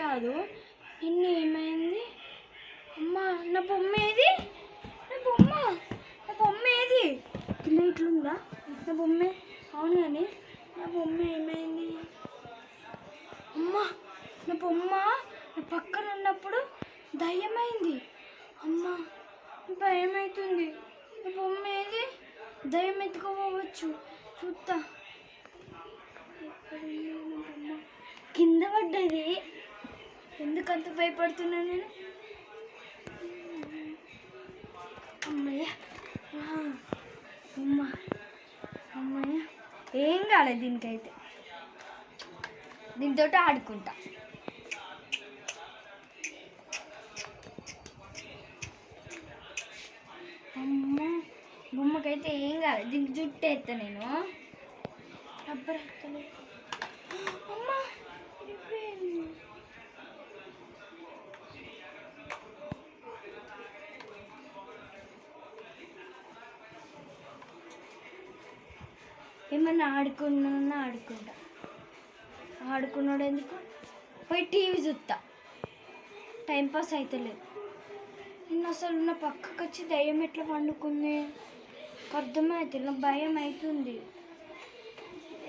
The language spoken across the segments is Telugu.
కాదు. నిన్న ఏమైంది? అమ్మ నా బొమ్మ ఏది? నా బొమ్మ ఏది? కింద ఇట్లుందా నా బొమ్మ? అవును కానీ నా బొమ్మ ఏమైంది? అమ్మ నా బొమ్మ నా పక్కన ఉన్నప్పుడు దయ్యమైంది. అమ్మ భయం అవుతుంది. నా బొమ్మ ఏది? దయ్యం ఎత్తుకోవచ్చు. చూస్తా. కింద పడ్డది. ఎందుకంత భయపడుతున్నా నేను? అమ్మయ్య అమ్మయ్య ఏం కాలేదు దీనికైతే. దీంతో ఆడుకుంటా. అమ్మ బొమ్మకైతే ఏం కాలేదు. దీనికి జుట్టు ఎత్తా నేను. రబ్బర్ ఎత్తలే. అమ్మ ఏమన్నా ఆడుకుంటా. ఆడుకున్నాడు ఎందుకు? పోయి టీవీ చూస్తా. టైంపాస్ అవుతలేదు. నిన్న అసలు నా పక్కకు వచ్చి దయ్యం ఎట్లా పండుకుంది అర్థమవుతుంది. నాకు భయం అవుతుంది.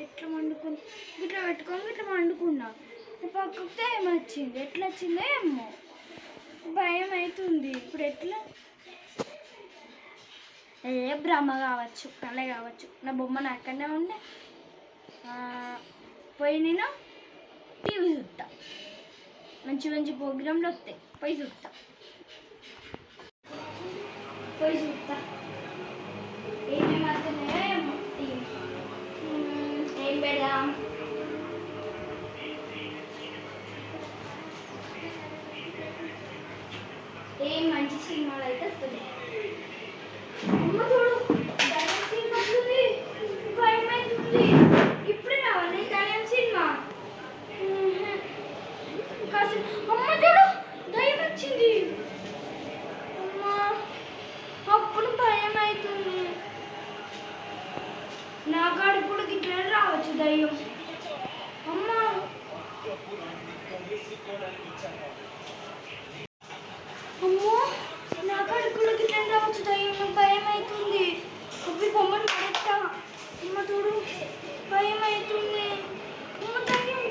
ఎట్లా వండుకుంది? ఇట్లా పెట్టుకొని ఇట్లా వండుకున్నా. నా పక్కకు దయ్యం వచ్చింది. ఎట్లా వచ్చిందో ఏమో భయం అవుతుంది. ఇప్పుడు ఎట్లా? భ్రమ కావచ్చు, కళ కావచ్చు. నా బొమ్మ నా అక్కడనే ఉండే. పోయి నేను టీవీ చూస్తా. మంచి మంచి ప్రోగ్రాంలు వస్తాయి. పోయి చూస్తా. ఏమేమి వస్తున్నాయో ఏమో. ఏం పెడదాం? ఏం మంచి సినిమాలు అయితే వస్తున్నాయి. అమ్మ చూడు, దయ్యం సినిమా వస్తుంది. భయం అవుతుంది. ఇప్పుడే రావాలి దయ్యం సినిమా. అమ్మ చూడు, దయ్యం వచ్చింది. అమ్మ అప్పుడు భయం అవుతుంది. నా కాడికి కూడా గిట్లా రావచ్చు దయ్యం. అమ్మ అమ్మో నా కాడికి కూడా గిట్లా రావచ్చు దయ్యం. నాకు భయం అవుతుంది. అప్పుడు బొమ్మను పడేస్తా. అమ్మ చూడు, భయం అవుతుంది. అమ్మ దయ్యం.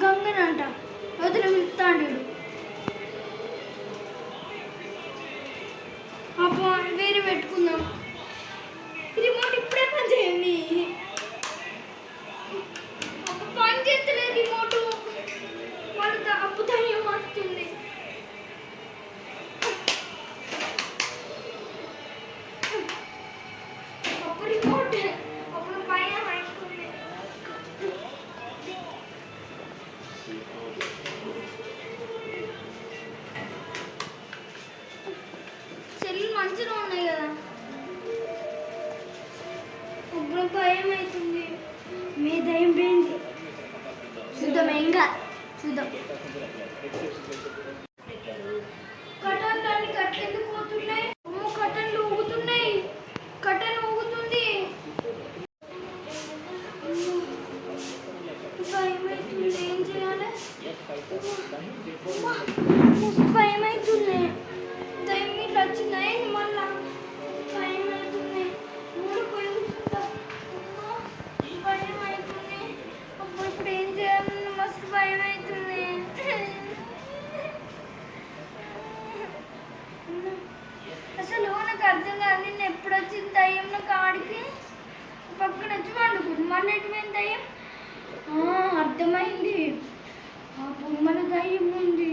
గంగనంట వదిన పిలుస్తాడు. అప్పుడు వేరే పెట్టుకుందాం. రిమోట్ ఇప్పుడే పని చేయండి. అప్పుడు పని చేస్తలేదు రిమోటు. వాళ్ళ అప్పు దయ్యం వస్తుంది. అప్పుడు రిమోట్ అప్పుడు భయం అవుతుంది. సెల్లు మంచిగా ఉన్నాయి కదా. ఇప్పుడు భయం అవుతుంది. మీ దయ్యం పోయింది. చూద్దాం. ఇంకా చూద్దాం. కటన్లు కట్టెలు ఎందుకు పోతున్నాయి? అమ్మో కటన్లు ఊగుతున్నాయి. కటన్ ఊగుతుంది. భయం అవుతుంది. ఏం చేయాలి? మస్తు భయం అవుతుంది. దయ్యం ఇట్లా వచ్చిందా మళ్ళా? భయం అవుతుంది. ఊరిపోయి కూర్చుంటా. భయం అవుతుంది. అప్పుడు ఇప్పుడు ఏం చేయాలి? మస్తు భయం అవుతుంది. అసలు నాకు అర్థం కాదు. నిన్న ఎప్పుడు వచ్చింది దయ్యం నా కాడికి? పక్కన వచ్చి వండుకుంది. మన ఎటువైంది దయ్యం? అర్థమైంది. ఆ బొమ్మల దయ్యం ఉంది.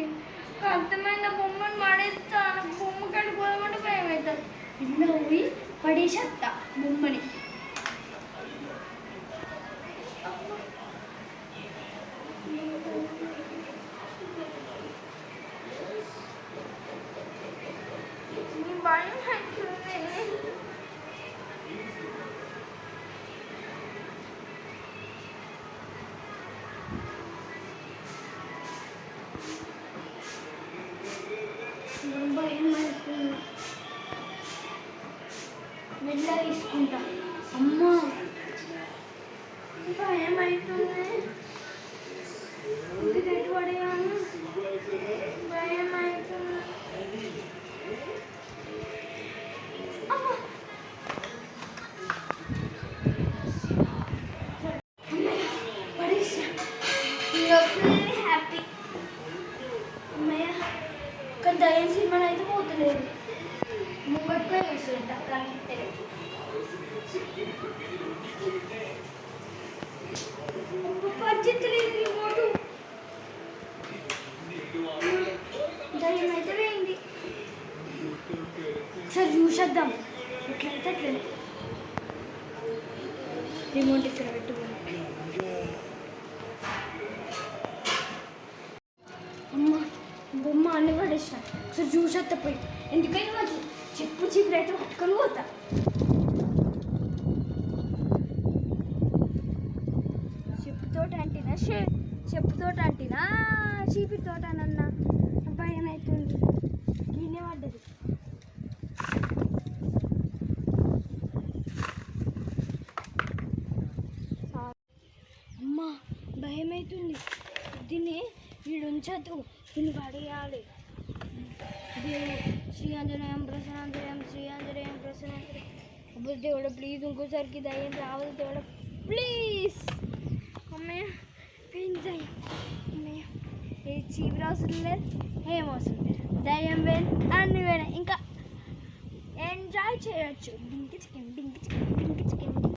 అర్థమైన బొమ్మను పడేస్తా. నాకు బొమ్మ కాడికి పోదామంటే భయం అవుతుంది. ఇందులో పోయి పడేసేస్తా బొమ్మని. భయం అవుతుంది. భయం అవుతుంది. మెల్ల తీసుకుంటా. అమ్మా భయం అవుతుంది. ఇది ఎటు పడేయాలి? భయం అవుతుంది. అమ్మా పడేసా. హ్యాపీ అమ్మయ్య. కానీ దయ్యం సినిమాని అయితే పోతలేదు. ముంగట్టుగా వేస్తుంటా కరెక్టే. పరిస్థితులేదు రిమోటు. దయ్యం అయితే వేయింది. ఒకసారి చూసేద్దాం. ఎట్లయితే అట్లనే. రిమోట్ ఇక్కడ పెట్టుకోండి. అమ్మ బొమ్మ అన్ని పడేసిన. ఒకసారి చూసేస్తా పోయి. ఎందుకైనా మంచి చెప్పు చీపురు అయితే పట్టుకొని పోతా. చెప్పుతోటి అంటినా చెప్పుతోటి అంటినా చీపితోట అన్న భయం అవుతుంది. గిన్నె పడ్డది. అమ్మా భయం అవుతుంది. దీన్ని వీడు ఉంచద్దు. దీన్ని పడేయాలి. శ్రీ ఆంజనేయం ప్రసన్నాంజనేయం శ్రీ ఆంజనేయం ప్రసన్నాంజనేయం. అప్పుడు దేవుడు ప్లీజ్ ఇంకోసారికి దయ్యం రావద్దు దేవుడు ప్లీజ్. అమ్మయ్య పెంచాయి. అమ్మయ్య ఏ చీపురు అవసరం లేదు, ఏం అవసరం లేదు. దయ్యం వేలు అన్ని వేరే ఇంకా ఎంజాయ్ చేయొచ్చు. డింకి చికెన్ డింకి చికెన్ డింకి చికెన్.